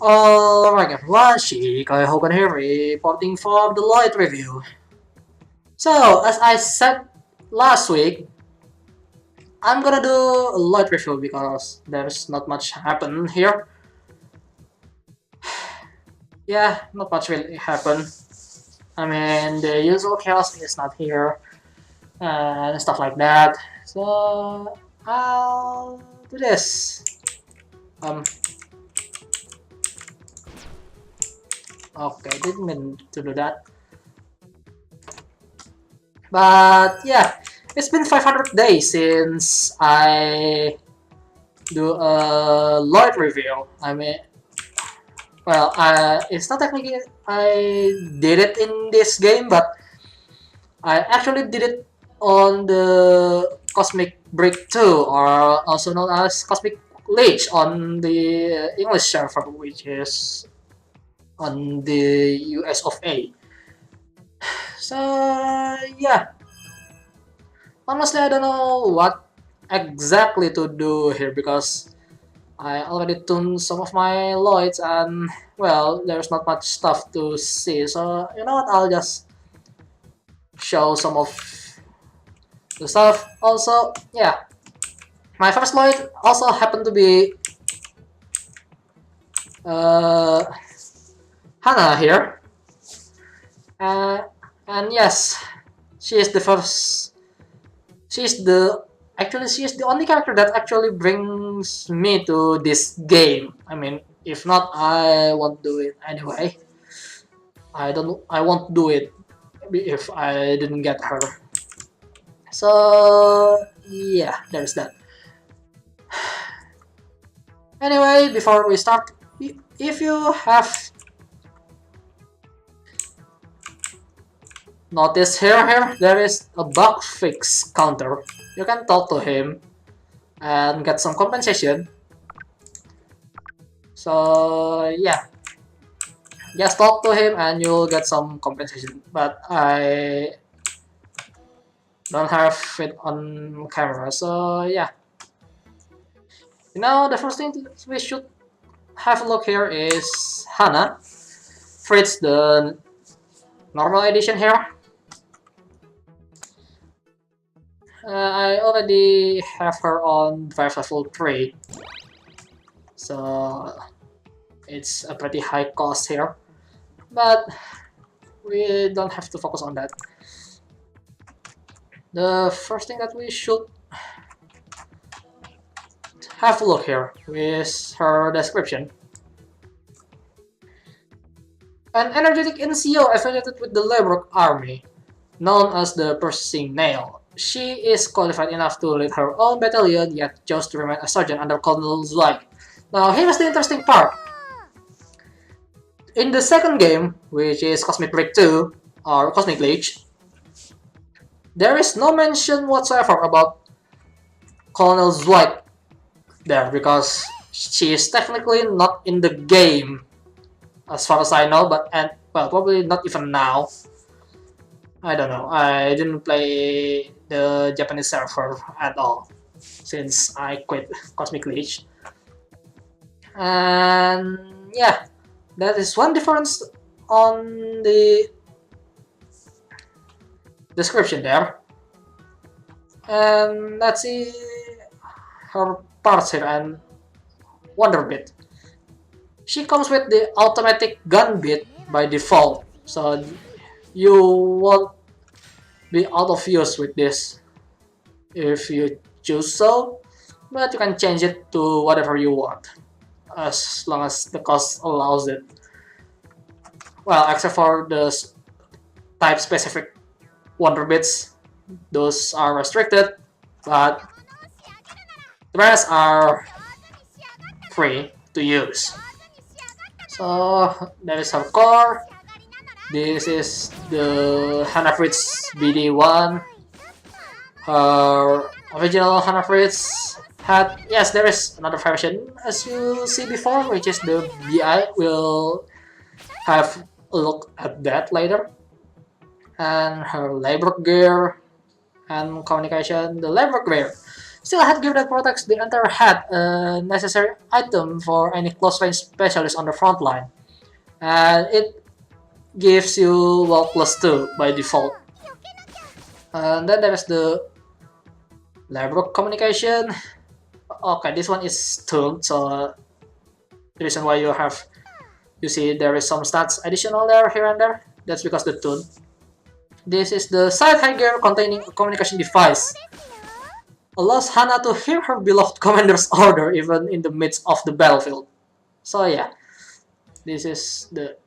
Alright everyone, Shikay Hawken here reporting for the Lloyd review. So, as I said last week, I'm gonna do a Lloyd review because there's not much happen here. Yeah, not much really happen. I mean, the usual chaos is not here and stuff like that. So, I'll do this. Okay, didn't mean to do that. But yeah, it's been 500 days since I do a Lloyd review. I mean, well, it's not technically I did it in this game, but I actually did it on the Cosmic Break 2, or also known as Cosmic Leech on the English server, which is on the US of A. So yeah, honestly, I don't know what exactly to do here because I already tuned some of my Lloyds and well, there's not much stuff to see. So you know what? I'll just show some of the stuff. Also, yeah, my first Lloyd also happened to be uh, Hanna here, uh, and yes, she is the first. She's the Actually, she is the only character that actually brings me to this game. I mean, if not, I won't do it anyway. I won't do it if I didn't get her. So yeah, there's that. Anyway, before we start, if you have noticed here there is a bug fix counter. You can talk to him and get some compensation. So yeah, just talk to him and you'll get some compensation. But I don't have it on camera, so yeah. Now the first thing we should have a look here is Hanna Fritz, the normal edition here. I already have her on drive level 3, so it's a pretty high cost here, but we don't have to focus on that. The first thing that we should have a look here is her description. An energetic NCO affiliated with the Lebrock army, known as the Purchasing Nail. She is qualified enough to lead her own battalion, yet chose to remain a sergeant under Colonel Zweig. Now here's the interesting part. In the second game, which is Cosmic Break 2, or Cosmic Leech, there is no mention whatsoever about Colonel Zweig there, because she is technically not in the game, as far as I know, well, probably not even now. I don't know, I didn't play the Japanese server at all since I quit Cosmic Leech. And yeah, that is one difference on the description there. And let's see her parts here and Wonder Bit. She comes with the automatic gun bit by default, so you won't be out of use with this if you choose so, but you can change it to whatever you want as long as the cost allows it. Well, except for the type specific Wonder Bits, those are restricted, but the rest are free to use. So that is her core. This is the Hanna Fritz BD1. Her original Hanna Fritz had, yes, there is another version as you see before, which is the BI. We'll have a look at that later. And her labor gear and communication. The labor gear Still, a headgear that protects the entire head, a necessary item for any close-range specialist on the front line. And it gives you Walk plus 2 by default. And then there is the Labrook communication. Okay, this one is tuned, so the reason why you see there is some stats additional there, here and there, that's because the tune. This is the side headgear containing a communication device. Allows Hanna to hear her beloved commander's order even in the midst of the battlefield. So yeah, this is the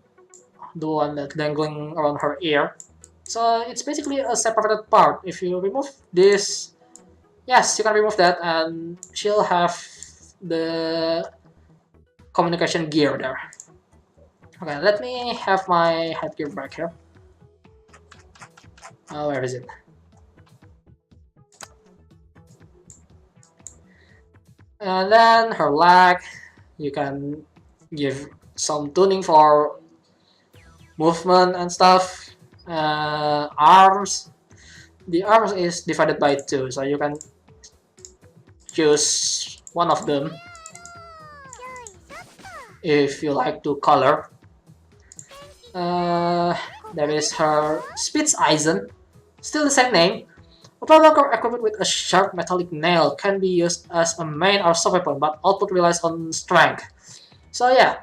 one that's dangling around her ear. So it's basically a separated part. If you remove this, yes, you can remove that and she'll have the communication gear there. Okay, let me have my headgear back here. Where is it? And then her leg, you can give some tuning for movement and stuff. Arms, the arms is divided by 2, so you can choose one of them if you like to color. There is her Spitzeisen, still the same name. A Bloodwalker equipped with a sharp metallic nail can be used as a main or sub-weapon, but output relies on strength. So yeah,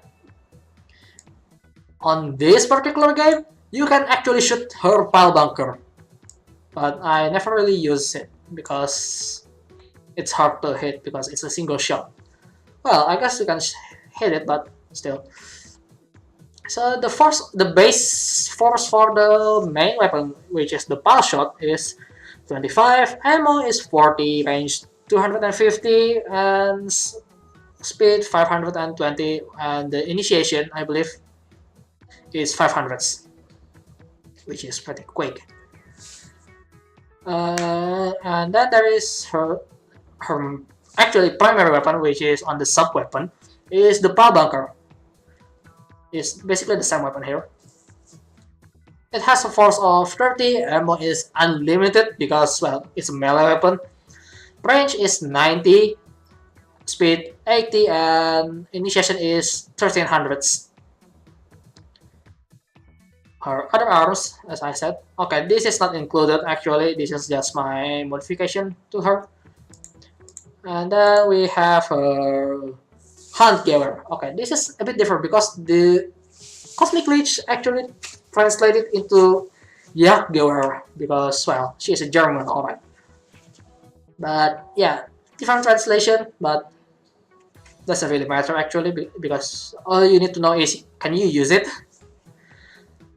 on this particular game, you can actually shoot her pile bunker, but I never really use it because it's hard to hit because it's a single shot. Well, I guess you can hit it, but still. So the base force for the main weapon, which is the pile shot, is 25, ammo is 40, range 250, and speed 520, and the initiation, I believe, is 500, which is pretty quick. And then there is her actually primary weapon, which is on the sub weapon, is the pile bunker. It's basically the same weapon here. It has a force of 30, ammo is unlimited because, well, it's a melee weapon. Range is 90, speed 80, and initiation is 1300. Her other arms, as I said. Okay, this is not included actually, this is just my modification to her. And then we have her Handgewehr. Okay, this is a bit different because the Cosmic Leech actually translated into Jagdgewehr because, well, she is a German, alright. But yeah, different translation, but doesn't really matter actually because all you need to know is can you use it?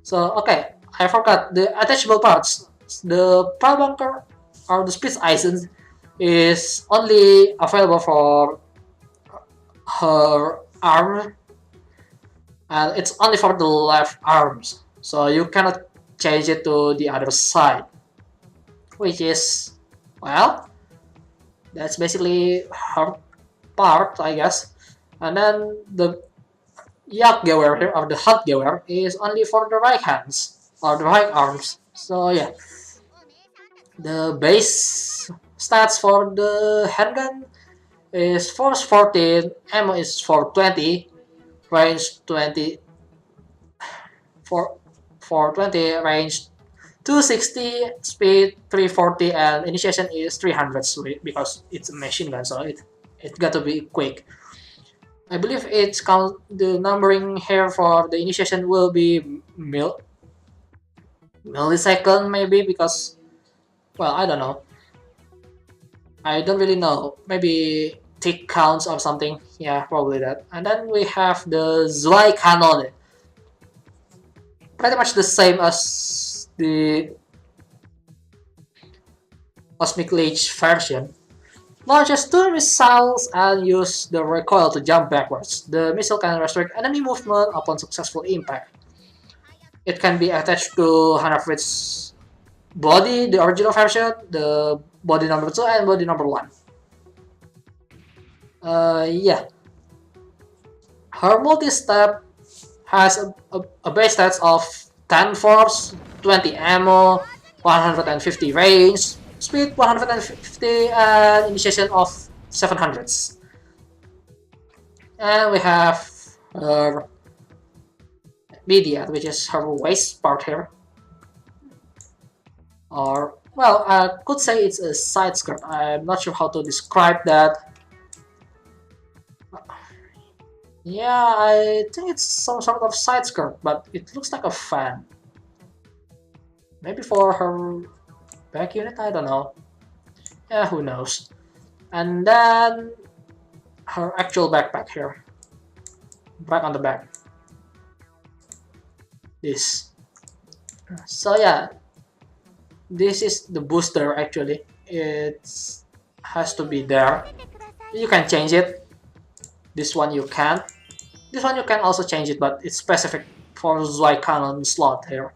So okay, I forgot the attachable parts. The pile bunker or the Spitzeisen is only available for her arm, and it's only for the left arms, so you cannot change it to the other side, which is, well, that's basically her part, I guess. And then the Jagdgewehr here, or the Handgewehr, is only for the right hands or the right arms. So yeah, the base stats for the handgun is force 14, ammo is for 20, range 20, for 20, range 260, speed 340, and initiation is 300 because it's a machine gun, so it got to be quick. I believe it's count the numbering here for the initiation will be millisecond maybe because, well, I don't know. I don't really know. Maybe tick counts or something. Yeah, probably that. And then we have the Zweikanone. Pretty much the same as the Cosmic Leech version. Launches 2 missiles and use the recoil to jump backwards. The missile can restrict enemy movement upon successful impact. It can be attached to Hanna Fritz body, the original version, the body number 2 and body number 1. Yeah. Her multi-step has a base stats of 10 force, 20 ammo, 150 range, speed 150, and initiation of 700s. And we have her media, which is her waist part here. Or, well, I could say it's a side skirt. I'm not sure how to describe that. Yeah, I think it's some sort of side skirt, but it looks like a fan. Maybe for her back unit, I don't know. Yeah, who knows. And then her actual backpack here. Right on the back. This. So yeah, this is the booster actually. It has to be there. You can change it. This one you can't. This one you can also change it, but it's specific for Cannon slot here.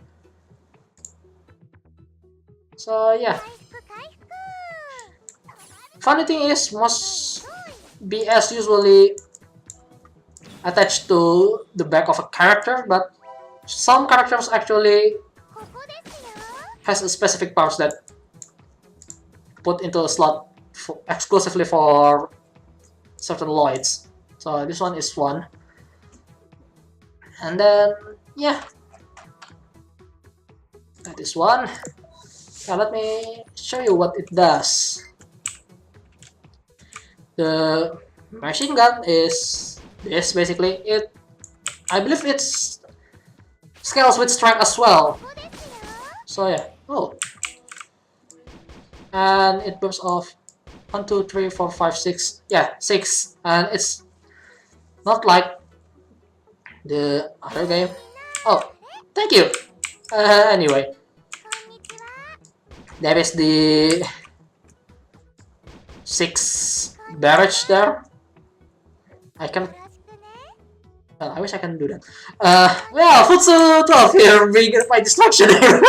So yeah. Funny thing is, most BS usually attached to the back of a character, but some characters actually has a specific parts that put into a slot exclusively for certain Lloyds. So this one is one. And then, yeah. That is one. Now let me show you what it does. The machine gun is this basically. I believe it's scales with strength as well. So yeah. Oh. And it bumps off 1, 2, 3, 4, 5, 6. Yeah, 6. And it's not like the other game. Oh, thank you. Anyway, there is the 6 barrage there. I can. I wish I can do that. Yeah, Futsu 12 here, being my distraction here.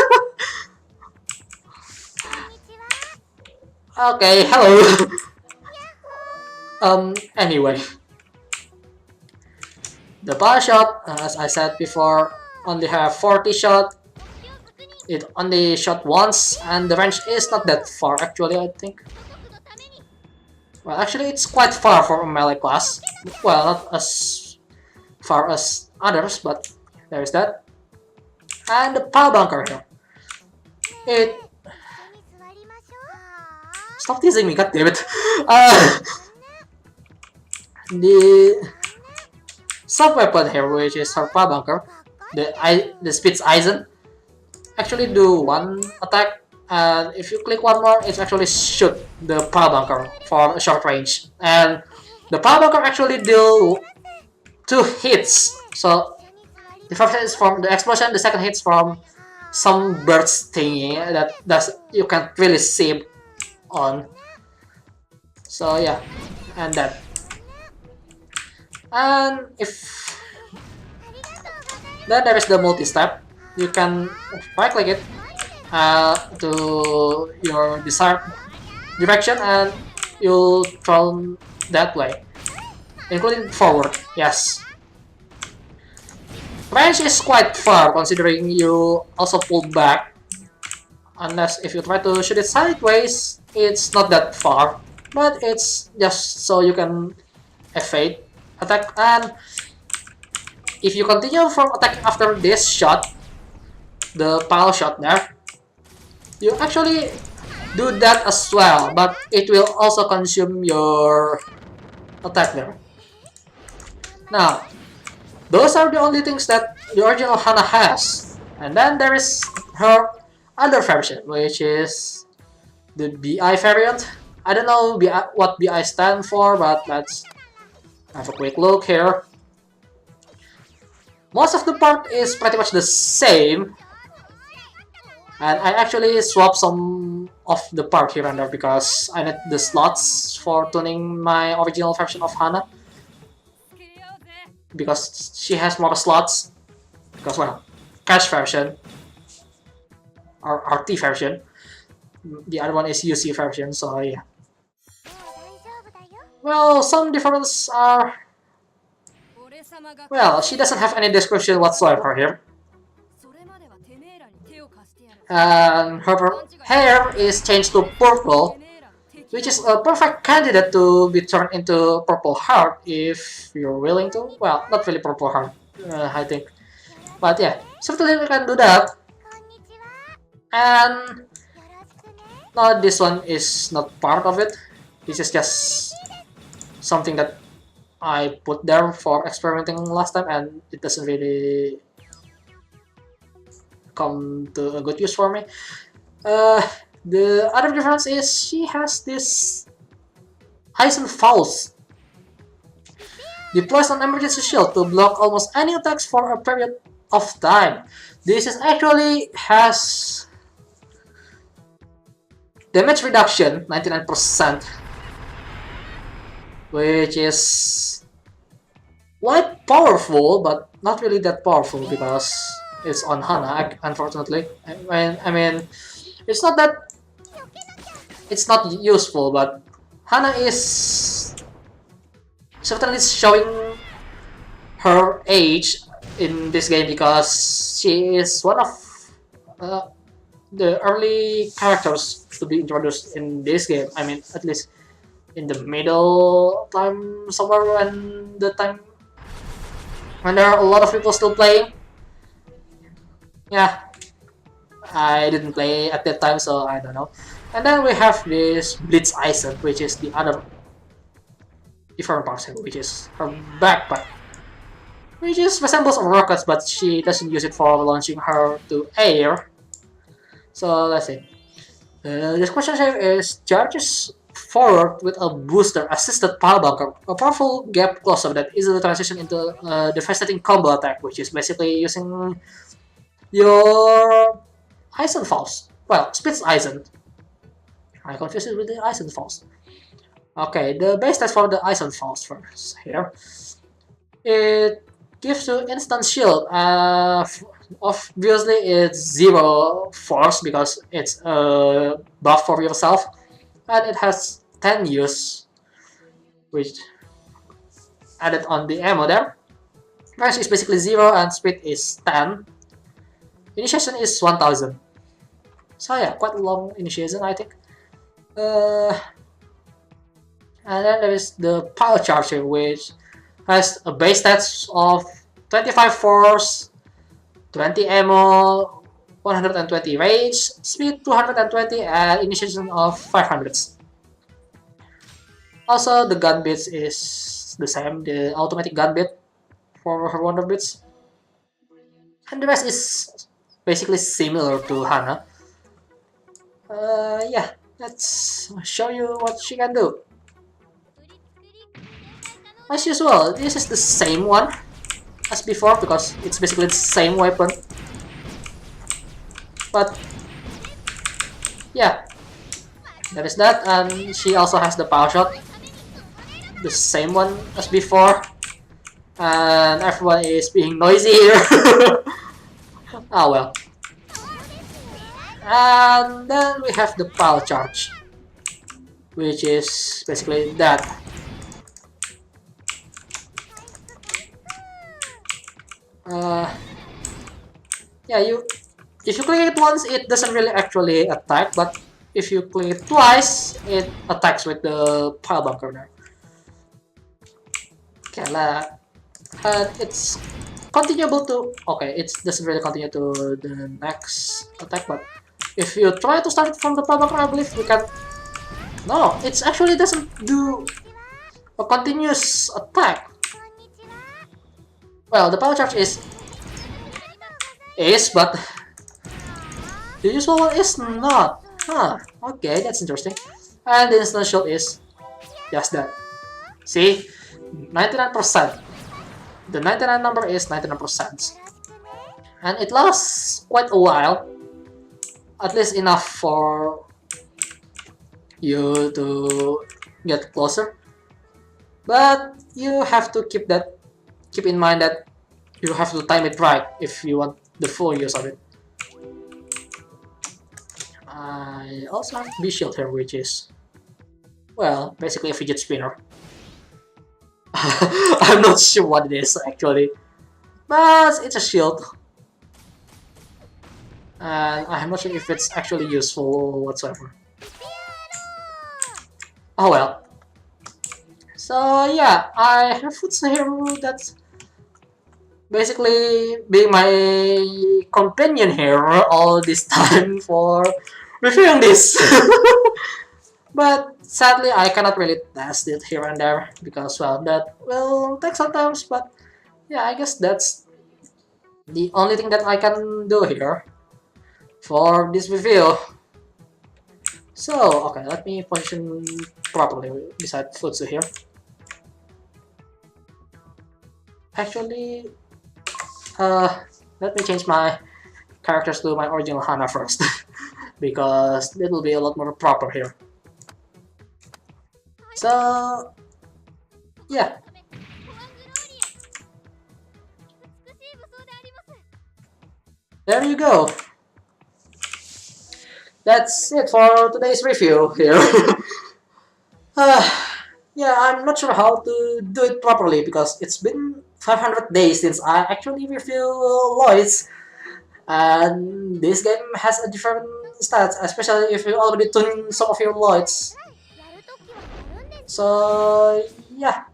Okay, hello. Anyway. The power shot, as I said before, only have 40 shot. It only shot once, and the range is not that far actually, I think. Well, actually it's quite far for a melee class. Well, not as far as others, but there is that. And the power bunker here. It... Stop teasing me, goddammit. The sub weapon here, which is her power bunker, the Spitz Eisen, actually do one attack, and if you click one more, it actually shoot the power bunker for a short range. And the power bunker actually deal 2 hits. So the first hit is from the explosion, the second hit is from some burst thingy that you can't really see on. So yeah, and that. And if then there is the multi-step, you can right click it to your desired direction and you'll throw that way, including forward. Yes, range is quite far considering you also pulled back, unless if you try to shoot it sideways, it's not that far, but it's just so you can evade attack. And if you continue from attacking after this shot, the pile shot there, you actually do that as well, but it will also consume your attack there. Now, those are the only things that the original Hanna has. And then there is her other version, which is the BI variant. I don't know what BI stands for, but let's have a quick look here. Most of the part is pretty much the same, and I actually swapped some of the part here and there because I need the slots for tuning my original version of Hanna, because she has more slots, because well, cash version or RT version, the other one is UC version, so yeah. Well, some differences are... Well, she doesn't have any description whatsoever here. and her hair is changed to purple, which is a perfect candidate to be turned into Purple Heart if you're willing to. Well, not really Purple Heart, I think. But yeah, certainly we can do that. And no, this one is not part of it. This is just something that I put there for experimenting last time, and it doesn't really come to a good use for me. Uh, the other difference is she has this Eisen Faust. Deploys an emergency shield to block almost any attacks for a period of time. This is actually has damage reduction 99%, which is quite powerful, but not really that powerful because it's on Hanna, unfortunately. I mean, it's not that it's not useful, but Hanna is certainly showing her age in this game because she is one of the early characters to be introduced in this game. I mean, at least in the middle time somewhere when the time when there are a lot of people still playing. Yeah, I didn't play at that time, so I don't know. And then we have this Blitz Eisen, which is the other different parcel, which is her backpack, which is resembles a rocket, but she doesn't use it for launching her to air. So let's see. This question shape is charges forward with a booster assisted pile bunker, a powerful gap closer that easily transitions into a devastating combo attack, which is basically using your Eisen Faust. Well, Spitz Eisen. I confused it with the Eisen Faust. Okay, the base stats for the Eisen Faust first here. It gives you instant shield. Obviously, it's 0 force because it's a buff for yourself, and it has 10 use, which added on the ammo there. Range is basically 0 and speed is 10. Initiation is 1000. So yeah, quite a long initiation, I think. And then there is the Power Charger, which has a base stats of 25 force, 20 ammo, 120 range, speed 220, and initiation of 500. Also, the gun bits is the same, the automatic gun bit for her wonder bits. And the rest is basically similar to Hanna. Yeah, let's show you what she can do. As usual, this is the same one as before because it's basically the same weapon. But yeah, there is that, and she also has the power shot, the same one as before, and everyone is being noisy here. Oh well. And then we have the power charge, which is basically that. Yeah, if you click it once, it doesn't really actually attack, but if you click it twice, it attacks with the pile bunker there. Okay, and it's continuable to. Okay, it doesn't really continue to the next attack, but if you try to start from the pile bunker, I believe we can. No, it actually doesn't do a continuous attack. Well, the power charge is, but the usual one is not. Huh, okay, that's interesting. And the instant shield is just that. See? 99%. The 99 number is 99%. And it lasts quite a while. At least enough for you to get closer. But you have to keep in mind that you have to time it right if you want the full use of it. I also have B-Shield here, which is, well, basically a fidget spinner. I'm not sure what it is actually, but it's a shield. and I'm not sure if it's actually useful whatsoever. Oh well. So yeah, I have Fritz here that's basically being my companion here all this time for reviewing this. But sadly, I cannot really test it here and there because, well, that will take some time. But yeah, I guess that's the only thing that I can do here for this review. So, okay, let me position properly beside Futsu here. Actually, let me change my characters to my original Hanna first because it will be a lot more proper here. So, yeah. There you go. That's it for today's review here. Yeah, I'm not sure how to do it properly because it's been 500 days since I actually reviewed Lloyd's. And this game has a different stats, especially if you already tune some of your Lloyds. So, yeah.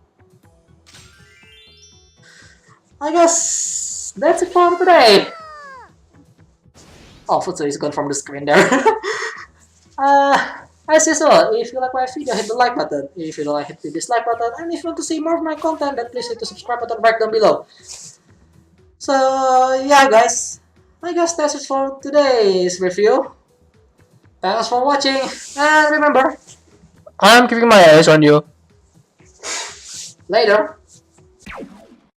I guess that's it for today. Oh, Futsu is gone from the screen there. As usual, if you like my video, hit the like button. If you don't like, hit the dislike button. And if you want to see more of my content, then please hit the subscribe button right down below. So, yeah guys. I guess that's it for today's review. Thanks for watching, and remember, I'm keeping my eyes on you. Later.